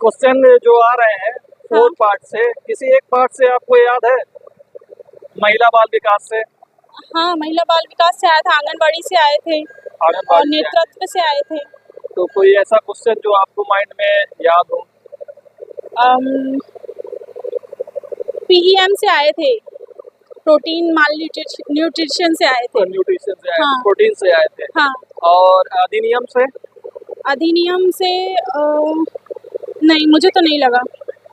Question जो आ रहे हैं 4 पार्ट से, किसी एक पार्ट से आपको याद है? महिला बाल विकास से, हाँ, महिला बाल विकास से आया था, आंगनबाड़ी से आए थे और आंगनबाड़ी से। नेतृत्व से आए थे। तो कोई ऐसा क्वेश्चन जो आपको माइंड में याद हो? पीईएम से आए थे, प्रोटीन माल न्यूट्रिशन से आए थे। न्यूट्रिशन से आए थे, हाँ। प्रोटीन से आए थे। हाँ, और अधिनियम से? अधिनियम से नहीं, मुझे तो नहीं लगा।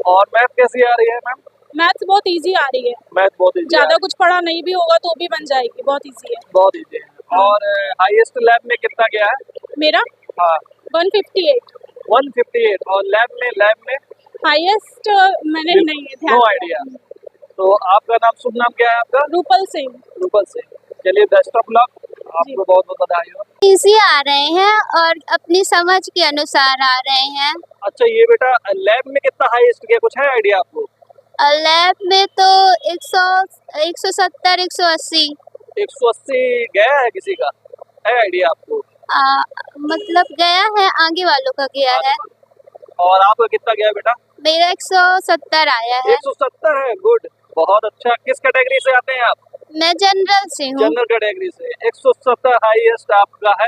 और मैथ कैसी आ रही है मैम? मैथ्स बहुत इजी आ रही है, मैथ बहुत इजी ज्यादा कुछ पढ़ा नहीं भी होगा तो भी बन जाएगी, बहुत इजी है। बहुत इजी है। और हाईएस्ट लैब में कितना गया है? मेरा हाँ 158, 158। और लैब में हाईएस्ट मैंने नहीं है ध्यान नो दिया। आइडिया। तो आपका नाम, शुभ नाम क्या है आपका? रूपल सिंह। रूपल से। चलिए बेस्ट ऑफ लक, आपको बहुत बहुत बधाई हो। इजी आ रहे हैं और अपनी समझ के अनुसार आ रहे हैं। अच्छा ये बेटा, लैब में कितना हाईएस्ट गया, कुछ है आइडिया आपको? लैब में तो 170 180 180 गया है किसी का? है आइडिया आपको? मतलब गया है, आगे वालों का गया है। और आपका कितना गया बेटा? मेरा 170 आया है। 170 है, गुड, बहुत अच्छा। किस कैटेगरी से आते हैं आप? मैं जनरल से हूँ। जनरल कैटेगरी से। 170 हाईएस्ट आपका है,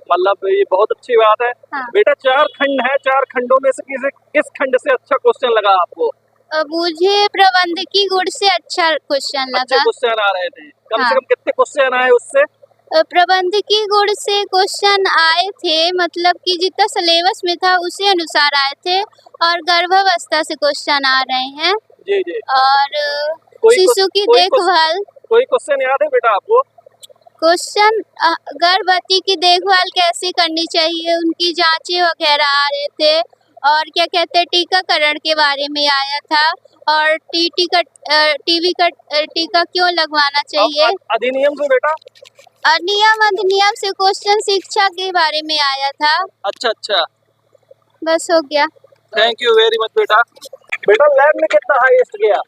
मतलब ये बहुत अच्छी बात है। हाँ। बेटा 4 खंड है, 4 खंडों में से किस खंड से अच्छा क्वेश्चन लगा आपको? मुझे प्रबंधकी गुण से अच्छा क्वेश्चन अच्छे लगा। क्वेश्चन आ रहे थे, कम हाँ। से कम कितने क्वेश्चन आए उससे? प्रबंधकी गुण से क्वेश्चन आए थे, मतलब कि जितना सिलेबस में था उसी अनुसार आए थे, और गर्भावस्था से क्वेश्चन आ रहे हैं। जी जी। और कोई शिशु की कोई देखभाल। कोई क्वेश्चन याद है बेटा आपको? क्वेश्चन गर्भवती की देखभाल कैसे करनी चाहिए, उनकी जांचें वगैरह आ रहे थे, और क्या कहते हैं टीकाकरण के बारे में आया था, और टीवी का टीका क्यों लगवाना चाहिए। अधिनियम से बेटा? अधिनियम से क्वेश्चन शिक्षा के बारे में आया था। अच्छा अच्छा, बस हो गया। थैंक यू वेरी मच बेटा। बेटा लैब में कितना हाईएस्ट गया?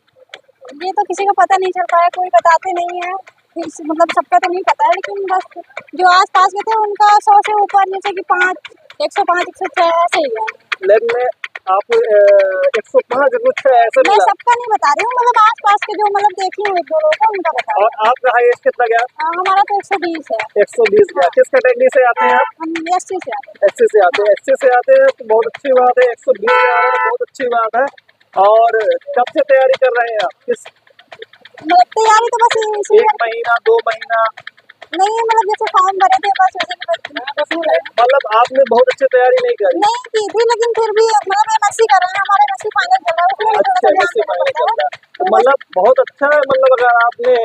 ये तो किसी को पता नहीं चलता है, कोई बताते नहीं है, मतलब सबका तो नहीं पता है, लेकिन बस जो आस पास में थे उनका 100 से ऊपर, नीचे की 5, 105, 106 ऐसे ही है। लैब में आप 105 कुछ ऐसे मैं मिला? सबका नहीं बता रही हूँ, मतलब आस पास के जो मतलब देखी हूँ 1-2 लोगों का, उनका बता रही और आपका हाईएस्ट कितना गया? हूँ। हमारा तो 120 है। 120 गया। किस कैटेगरी से आते हैं आप? हम एससी से आते हैं। एससी से आते हैं। एससी से आते हैं तो बहुत अच्छी बात है, 120 आ रहा है, बहुत अच्छी बात है। और कब से तैयारी कर रहे हैं आप? किस मतलब तैयारी तो बस इसी 1 महीना 2 महीना? नहीं, मतलब जैसे फॉर्म भरे थे बस उसी में मतलब आपने बहुत अच्छी तैयारी नहीं करी? नहीं की थी, लेकिन फिर भी मतलब एमएससी कर रहे हैं, हमारा एमएससी फाइनल चल रहा है, उसमें थोड़ा सा ध्यान एमएससी देना फाइनल पड़ता चल है। रहा है, तो मतलब बहुत अच्छा है। मतलब अगर आपने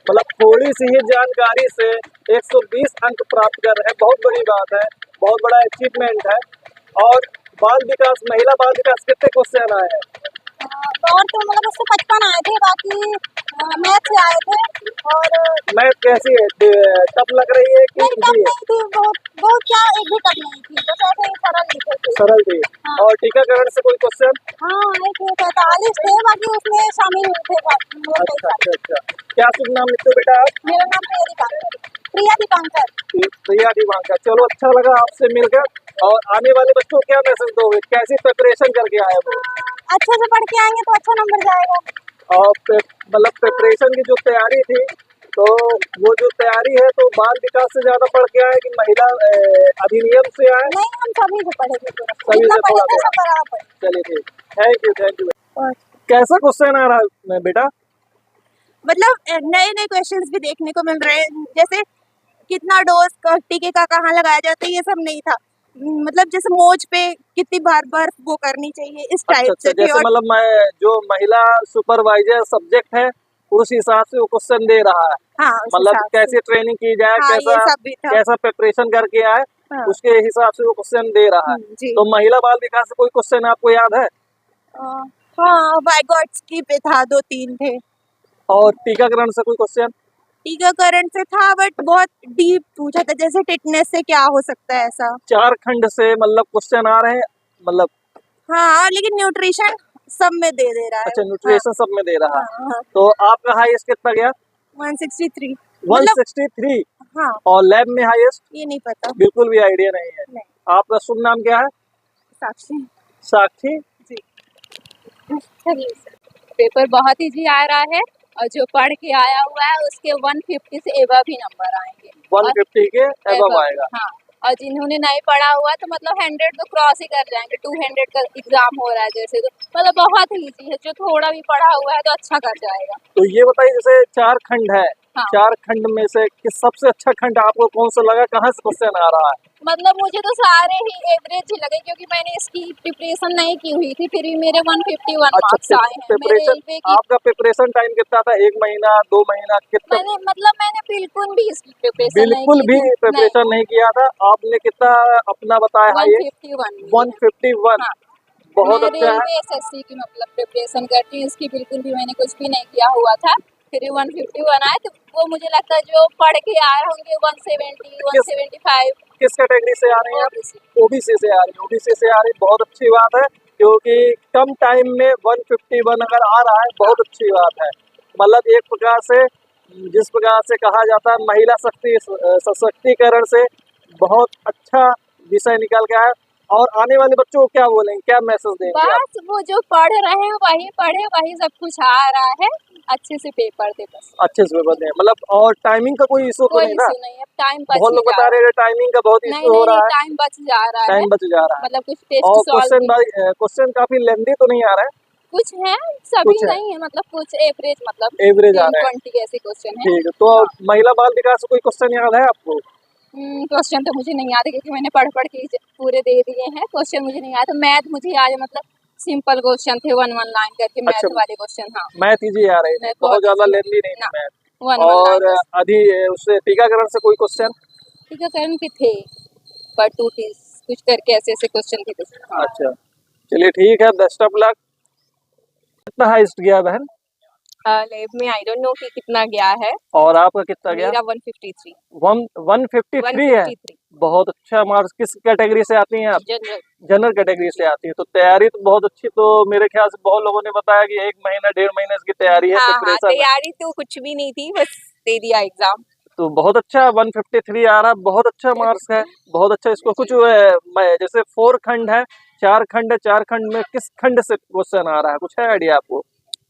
मतलब थोड़ी सी ही जानकारी से 120 अंक प्राप्त कर रहे हैं, बहुत बड़ी बात है, बहुत बड़ा अचीवमेंट है। और बाल विकास, महिला बाल विकास कितने क्वेश्चन आए हैं? और तो मतलब उससे 55 आए थे, बाकी मैथ से आए थे। और मैथ कैसी है, टफ लग रही है कि नहीं, टफ इजी है? नहीं थी, बहुत क्या, एक भी टफ नहीं थी, बस ऐसे ही सरल लिखे थे। सरल थी। हाँ। और टीकाकरण से कोई क्वेश्चन? हाँ आए थे, 45 थे, बाकी उसमें शामिल हुए थे अच्छा अच्छा अच्छा। क्या शुभ नाम लिखते हो बेटा आप? मेरा नाम प्रिया दीपांकर। प्रिया दीवानकर। चलो अच्छा लगा आपसे मिलकर। और आने वाले बच्चों को क्या मैसेज दोगे, कैसी प्रिपरेशन करके आए वो? अच्छे से पढ़ के आएंगे तो अच्छा नंबर जाएगा। और मतलब प्रिपरेशन की जो तैयारी थी, तो वो जो तैयारी है तो बाल विकास से ज्यादा पढ़ के आए कि महिला अधिनियम से आए? नहीं, हम सभी से पढ़े थे, सभी जितना से पढ़े पढ़ा थे गया। सब बराबर पढ़े। चलिए ठीक, थैंक यू। कैसा क्वेश्चन आ रहा है बेटा? मतलब नए नए क्वेश्चंस भी देखने को मिल रहे हैं, जैसे कितना डोज टीके का कहाँ लगाया जाता है, ये सब नहीं था। मतलब जैसे मोज पे कितनी बार वो करनी चाहिए, इस अच्छा टाइप अच्छा, से। जैसे मतलब मैं जो महिला सुपरवाइजर सब्जेक्ट है उस हिसाब से वो क्वेश्चन दे रहा है। हाँ, मतलब कैसे ट्रेनिंग की जाए, हाँ, ये सब भी था। कैसा प्रिपरेशन करके आए, हाँ। उसके हिसाब से वो क्वेश्चन दे रहा है। जी। तो महिला बाल विकास से कोई क्वेश्चन आपको याद है? हाँ, वाइगॉट्स की पे था, 2-3 थे। और टीकाकरण से कोई क्वेश्चन? टीकाकरण से था, बट बहुत डीप पूछा था, जैसे टिटनेस से क्या हो सकता है ऐसा। 4 खंड से मतलब क्वेश्चन आ रहे हैं, मतलब हाँ, लेकिन न्यूट्रिशन सब में दे रहा है। अच्छा न्यूट्रिशन सब में दे रहा है। हाँ, तो आपका हाईएस्ट कितना गया? 163। 163। हाँ, और लैब में हाईएस्ट? ये नहीं पता। बिल्कुल भी आइडिया नहीं है। नहीं। आपका शुभ नाम क्या है? साक्षी। साक्षी। चलिए सर। पेपर बहुत इजी आ रहा है और जो पढ़ के आया हुआ है उसके 150 से एबव ही नंबर आएंगे। 150 के एबव above, आएगा। हाँ। और जिन्होंने नहीं पढ़ा हुआ तो मतलब 100 तो क्रॉस ही कर जाएंगे। 200 का एग्जाम हो रहा है जैसे, तो मतलब बहुत ही इजी है। जो थोड़ा भी पढ़ा हुआ है तो अच्छा कर जाएगा। तो ये बताइए, जैसे 4 खंड है, हाँ। 4 खंड में से किस सबसे अच्छा खंड आपको कौन सा लगा, कहाँ से क्वेश्चन आ रहा है? मतलब मुझे तो सारे ही एवरेज ही लगे क्योंकि मैंने इसकी प्रिपरेशन नहीं की हुई थी, फिर भी मेरे 151 अच्छा, मार्क्स आए हैं। मेरे प्रिपरेशन, रेलवे की आपका प्रिपरेशन टाइम कितना था? 1 महीना, 2 महीना, कितना? मैंने बिल्कुल भी इसकी प्रिपरेशन नहीं बिल्कुल की भी थी। प्रिपरेशन नहीं किया था आपने? कितना अपना बताया है? ये 151 151। हाँ। बहुत मैं अच्छा है। रेलवे एसएससी की मतलब प्रिपरेशन करती हूँ, इसकी बिल्कुल भी मैंने कुछ भी नहीं किया हुआ था। फिर 151 आए तो वो मुझे लगता है जो पढ़ के आए होंगे 170, 175। किस कैटेगरी से आ रहे हैं आप? OBC। ओबीसी से आ रही है। ओबीसी से आ रही, बहुत अच्छी बात है, क्योंकि कम टाइम में 151 अगर आ रहा है, बहुत अच्छी बात है। मतलब एक प्रकार से, जिस प्रकार से कहा जाता है, महिला शक्ति सशक्तिकरण से बहुत अच्छा विषय निकल गया है। और आने वाले बच्चों को क्या बोलेंगे, क्या मैसेज देंगे आप? बस वो जो पढ़ रहे हैं वही पढ़े, वही सब कुछ आ रहा है। अच्छे से पेपर दे बस। अच्छे से पेपर दें, मतलब। और टाइमिंग का कोई इशू तो कोई नहीं ना? इशू नहीं है, टाइम बच बहुत ही लोग जा बता रहा रहे हैं टाइमिंग का बहुत है। इशू हो रहा है। टाइम बच जा रहा है। टाइम बच जा रहा है। मतलब कुछ टेस्ट और सॉल्व क्वेश्चन काफी लेंदी तो नहीं आ रहा है? कुछ है, सभी कुछ है, नहीं है, मतलब कुछ एवरेज, मतलब एवरेज आ 10, रहा है। 20 ऐसे क्वेश्चन है। ठीक है, तो महिला बाल विकास से कोई क्वेश्चन याद है आपको? क्वेश्चन तो मुझे नहीं याद है क्योंकि मैंने पढ़ के पूरे दे दिए हैं। क्वेश्चन मुझे नहीं याद है। मैथ मुझे याद है, मतलब सिंपल क्वेश्चन थे 1 लाइन करके मैथ अच्छा, वाले क्वेश्चन। हाँ, मैथ इजी आ रहे थे, मैथ बहुत ज्यादा easy लेंदी नहीं थी ना, मैथ। 1 और लाइन। अभी उससे टीकाकरण से कोई क्वेश्चन? टीकाकरण के थे पर 2 कुछ करके ऐसे ऐसे क्वेश्चन थे कुछ। हाँ। अच्छा, चलिए ठीक है, बेस्ट ऑफ लक। कितना हाइस्ट गया बहन? लैब में आई डोंट नो कि कितना गया है। और आपका कितना गया? मेरा 153। 153 है। 153 बहुत अच्छा मार्क्स। किस कैटेगरी से आती हैं आप? जनरल। जनरल कैटेगरी से आती है, तो तैयारी तो बहुत अच्छी। तो मेरे ख्याल से बहुत लोगों ने बताया कि 1 महीना 1.5 महीने इसकी तैयारी है, हाँ, प्रिपरेशन है। तैयारी तो कुछ भी नहीं थी, बस दे दिया एग्जाम। तो बहुत अच्छा 153 आ रहा है, बहुत अच्छा मार्क्स है, बहुत अच्छा। इसको कुछ जैसे 4 खंड है, 4 खंड है, 4 खंड में किस खंड से क्वेश्चन आ रहा है, कुछ है आइडिया आपको?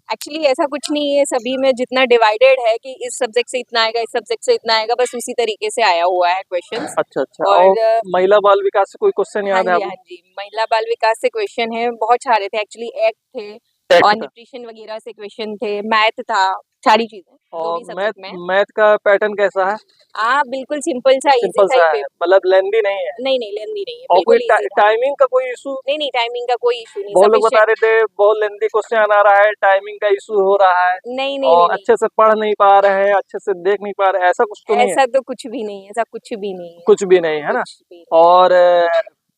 एक्चुअली ऐसा कुछ नहीं है, सभी में जितना डिवाइडेड है कि इस सब्जेक्ट से इतना आएगा, इस सब्जेक्ट से इतना आएगा, बस उसी तरीके से आया हुआ है क्वेश्चंस। अच्छा अच्छा। और और महिला बाल विकास से कोई क्वेश्चन हाँ याद है जी, हाँ आपको? जी, महिला बाल विकास से क्वेश्चन है, बहुत सारे थे एक्चुअली। एक्ट थे Act और था। न्यूट्रिशन वगैरह से क्वेश्चन थे, मैथ था, सारी चीजें जो और भी मैथ, सब्जेक्ट में है। मैथ का पैटर्न कैसा है? हाँ, बिल्कुल सिंपल सा, इजी सिंपल सा सा ही है, पेपर। मतलब लेंदी नहीं है? नहीं नहीं, लेंदी नहीं है, और कोई बिल्कुल इजी था। टाइमिंग का कोई इशू? नहीं, टाइमिंग का कोई इशू नहीं, बहुत लोग बता सफिशिएंट। रहे थे बहुत लेंदी क्वेश्चन आ रहा है, टाइमिंग का इशू हो रहा है, नहीं नहीं और नहीं अच्छे से पढ़ नहीं पा रहे हैं, अच्छे से देख नहीं पा रहे, ऐसा कुछ तो नहीं, नहीं है? ऐसा तो कुछ भी नहीं है, ऐसा कुछ भी नहीं है। कुछ भी नहीं है ना? कुछ भी नहीं। और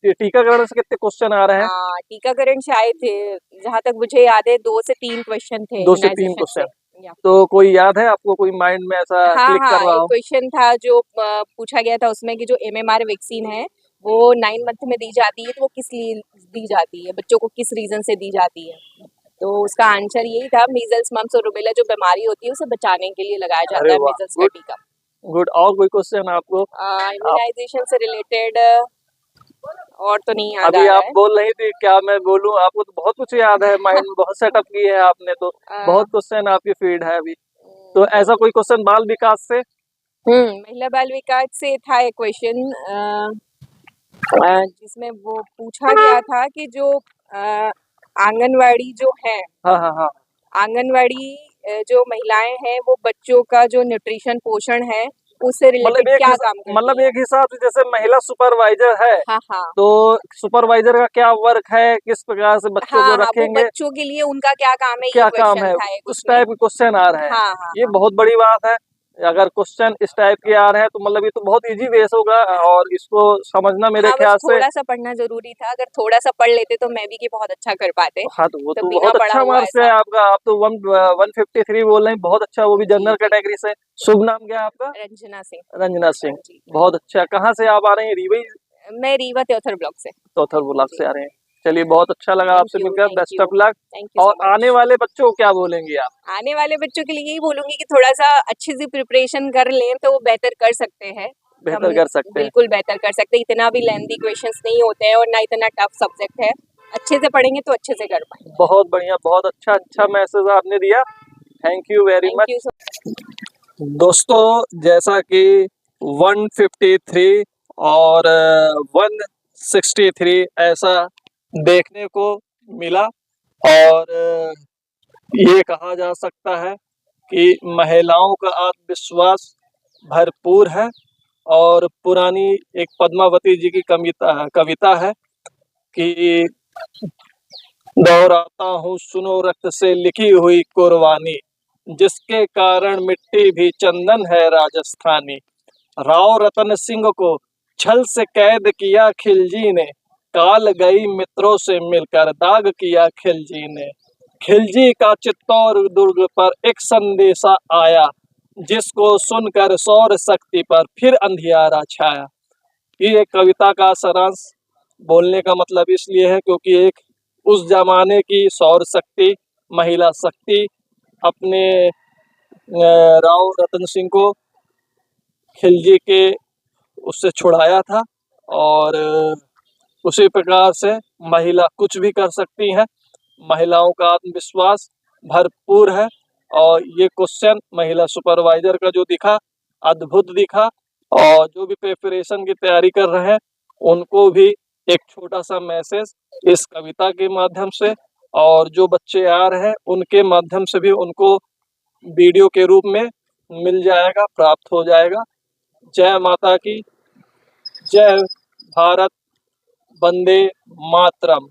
टीकाकरण से कितने क्वेश्चन आ रहे हैं? हाँ, टीकाकरण से आए थे, जहाँ तक मुझे याद है 2 से 3 क्वेश्चन थे 2 से 3 इम्यूनाइजेशन से। क्वेश्चन। तो कोई याद है आपको, कोई माइंड में ऐसा हाँ क्लिक कर रहा एक हो? क्वेश्चन था जो पूछा गया था उसमें कि जो MMR वैक्सीन है वो 9 मंथ में दी जाती है, तो वो किस लिए दी जाती है, बच्चों को किस रीजन से दी जाती है। तो उसका आंसर यही था, मीजल्स, मम्स और रूबेला जो बीमारी होती है उसे बचाने के लिए लगाया जाता अरे है वाह, मीजल्स का गुड टीका। गुड। और कोई क्वेश्चन आपको? इम्यूनाइजेशन से रिलेटेड और तो नहीं याद अभी आ रहा आप है। बोल रही थी, क्या मैं बोलूं? आपको तो बहुत कुछ याद है, माइंड में बहुत सेटअप किए हैं आपने, तो बहुत क्वेश्चन आपकी फीड है अभी। तो ऐसा कोई क्वेश्चन बाल विकास से? महिला बाल विकास से था एक क्वेश्चन जिसमें वो पूछा गया था कि जो आंगनवाड़ी जो है, हाँ हाँ हाँ। आंगनवाड़ी जो महिलाएं हैं वो बच्चों का जो न्यूट्रिशन पोषण है उससे रिलेटेड क्या काम करती मतलब है। एक हिसाब से जैसे महिला सुपरवाइजर है, हाँ हाँ तो सुपरवाइजर का क्या वर्क है, किस प्रकार से बच्चों को हाँ हाँ, वो रखेंगे, बच्चों के लिए उनका क्या काम है, ये क्या काम क्वेश्चन है, था एक उस उसमें। टाइप के क्वेश्चन आ रहे हैं। हाँ हाँ ये बहुत बड़ी बात है। अगर क्वेश्चन इस टाइप के आ रहे हैं तो मतलब ये तो बहुत इजी बेस होगा, और इसको समझना मेरे हाँ, बस ख्याल से। थोड़ा सा पढ़ना जरूरी था, अगर थोड़ा सा पढ़ लेते तो मैं भी कि बहुत अच्छा कर पाते। हाँ, तो वो तो तो बिना बहुत पढ़ा अच्छा हुआ मार्क्स है ऐसा। आपका। आप तो 153 बोल रहे हैं, बहुत अच्छा, वो भी जी जनरल जी, कैटेगरी से। शुभ नाम क्या है आपका? रंजना सिंह। रंजना सिंह। जी, बहुत अच्छा। कहाँ से आप आ रहे हैं? रीवा मैं रीवा त्योथर ब्लॉक से। चौथर ब्लॉक जी, से आ रहे हैं। चलिए, बहुत अच्छा लगा आपसे मिलकर, thank best you, of luck. Thank you और सो आने मच। वाले बच्चों को क्या बोलेंगे आप? आने वाले बच्चों के लिए यही बोलूंगी कि थोड़ा सा अच्छे से प्रिपरेशन कर लें तो वो बेहतर कर सकते हैं। हम बेहतर कर सकते हैं। बिल्कुल बेहतर कर सकते हैं, इतना भी लेंथी क्वेश्चंस नहीं होते हैं और ना इतना टफ सब्जेक्ट है, अच्छे से पढ़ेंगे तो अच्छे से कर पाएंगे। बहुत बढ़िया, बहुत अच्छा मैसेज आपने दिया। Thank you very thank much. You so दोस्तों, जैसा कि 153 और 163 ऐसा देखने को मिला, और ये कहा जा सकता है कि महिलाओं का आत्मविश्वास भरपूर है। और पुरानी एक पद्मावती जी की कविता है कि दोहराता हूँ सुनो रक्त से लिखी हुई कुर्बानी, जिसके कारण मिट्टी भी चंदन है राजस्थानी। राव रतन सिंह को छल से कैद किया खिलजी ने, काल गई मित्रों से मिलकर दाग किया खिलजी ने। खिलजी का चित्तौड़ दुर्ग पर एक संदेशा आया, जिसको सुनकर सौर शक्ति पर फिर अंधियारा छाया। ये कविता का सारांश बोलने का मतलब इसलिए है क्योंकि एक उस जमाने की सौर शक्ति, महिला शक्ति अपने राव रतन सिंह को खिलजी के उससे छुड़ाया था, और उसी प्रकार से महिला कुछ भी कर सकती है। महिलाओं का आत्मविश्वास भरपूर है। और ये क्वेश्चन महिला सुपरवाइजर का जो दिखा, अद्भुत दिखा। और जो भी प्रिपरेशन की तैयारी कर रहे हैं उनको भी एक छोटा सा मैसेज इस कविता के माध्यम से, और जो बच्चे आ रहे हैं उनके माध्यम से भी उनको वीडियो के रूप में मिल जाएगा, प्राप्त हो जाएगा। जय माता की, जय भारत, वंदे मातरम।